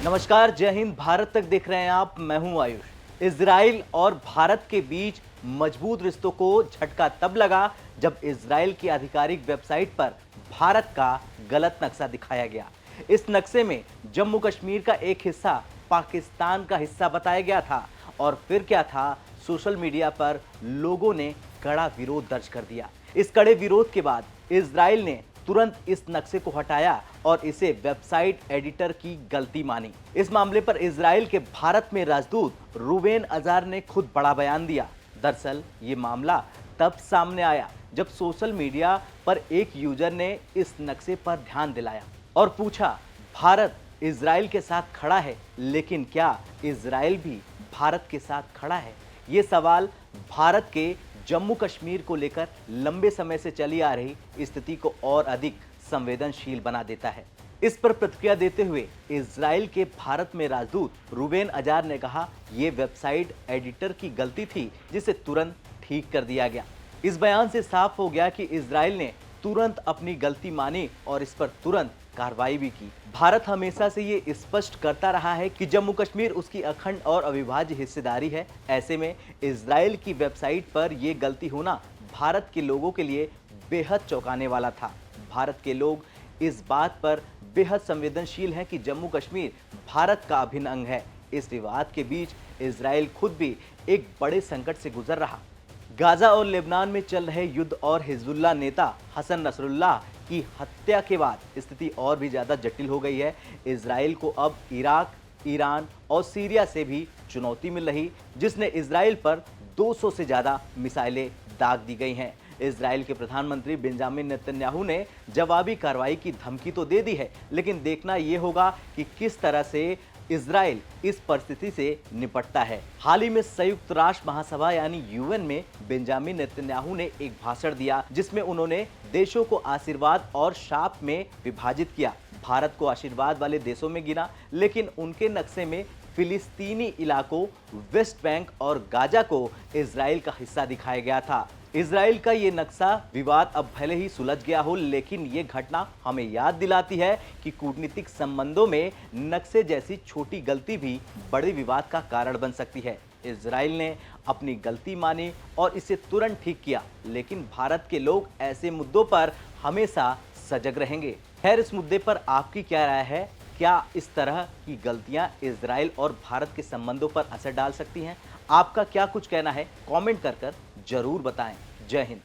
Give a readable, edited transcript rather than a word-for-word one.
नमस्कार, जय हिंद। भारत तक देख रहे हैं आप, मैं हूं आयुष। इजराइल और भारत के बीच मजबूत रिश्तों को झटका तब लगा जब इजराइल की आधिकारिक वेबसाइट पर भारत का गलत नक्शा दिखाया गया। इस नक्शे में जम्मू कश्मीर का एक हिस्सा पाकिस्तान का हिस्सा बताया गया था और फिर क्या था, सोशल मीडिया पर लोगों ने कड़ा विरोध दर्ज कर दिया। इस कड़े विरोध के बाद इजराइल ने तुरंत इस नक्शे को हटाया और इसे वेबसाइट एडिटर की गलती मानी। इस मामले पर इजराइल के भारत में राजदूत रूबेन अजार ने खुद बड़ा बयान दिया। दरअसल ये मामला तब सामने आया जब सोशल मीडिया पर एक यूजर ने इस नक्शे पर ध्यान दिलाया और पूछा, भारत इजराइल के साथ खड़ा है, लेकिन क्या इजराइल भी भारत के साथ खड़ा है? ये सवाल भारत के जम्मू कश्मीर को लेकर लंबे समय से चली आ रही स्थिति को और अधिक संवेदनशील बना देता है। इस पर प्रतिक्रिया देते हुए इजराइल के भारत में राजदूत रूबेन अजार ने कहा, ये वेबसाइट एडिटर की गलती थी जिसे तुरंत ठीक कर दिया गया। इस बयान से साफ हो गया कि इजराइल ने तुरंत अपनी गलती मानी और इस पर तुरंत कार्रवाई भी की। भारत हमेशा से ये स्पष्ट करता रहा है कि जम्मू कश्मीर उसकी अखंड और अविभाज्य हिस्सेदारी है। ऐसे में इजराइल की वेबसाइट पर यह गलती होना भारत के लोगों के लिए बेहद चौंकाने वाला था। भारत के लोग इस बात पर बेहद संवेदनशील हैं कि जम्मू कश्मीर भारत का अभिन्न अंग है। इस विवाद के बीच इजराइल खुद भी एक बड़े संकट से गुजर रहा। गाजा और लेबनान में चल रहे युद्ध और हिजबुल्लाह नेता हसन नसरुल्लाह की हत्या के बाद स्थिति और भी ज़्यादा जटिल हो गई है। इजराइल को अब इराक, ईरान और सीरिया से भी चुनौती मिल रही, जिसने इजराइल पर 200 से ज़्यादा मिसाइलें दाग दी गई हैं। इजराइल के प्रधानमंत्री बेंजामिन नेतन्याहू ने जवाबी कार्रवाई की धमकी तो दे दी है, लेकिन देखना यह होगा कि किस तरह से इजराइल इस परिस्थिति से निपटता है। हाल ही में संयुक्त राष्ट्र महासभा यानी यूएन में बेंजामिन नेतन्याहू ने एक भाषण दिया जिसमें उन्होंने देशों को आशीर्वाद और शाप में विभाजित किया। भारत को आशीर्वाद वाले देशों में गिना, लेकिन उनके नक्शे में फिलिस्तीनी इलाकों, वेस्ट बैंक और गाजा को इजराइल का हिस्सा दिखाया गया था। इजराइल का ये नक्शा विवाद अब भले ही सुलझ गया हो, लेकिन ये घटना हमें याद दिलाती है कि कूटनीतिक संबंधों में नक्शे जैसी छोटी गलती भी बड़े विवाद का कारण बन सकती है। इजराइल ने अपनी गलती मानी और इसे तुरंत ठीक किया, लेकिन भारत के लोग ऐसे मुद्दों पर हमेशा सजग रहेंगे। खैर, इस मुद्दे पर आपकी क्या राय है? क्या इस तरह की गलतियां इजराइल और भारत के संबंधों पर असर डाल सकती हैं? आपका क्या कुछ कहना है? कमेंट कर जरूर बताएं। जय हिंद।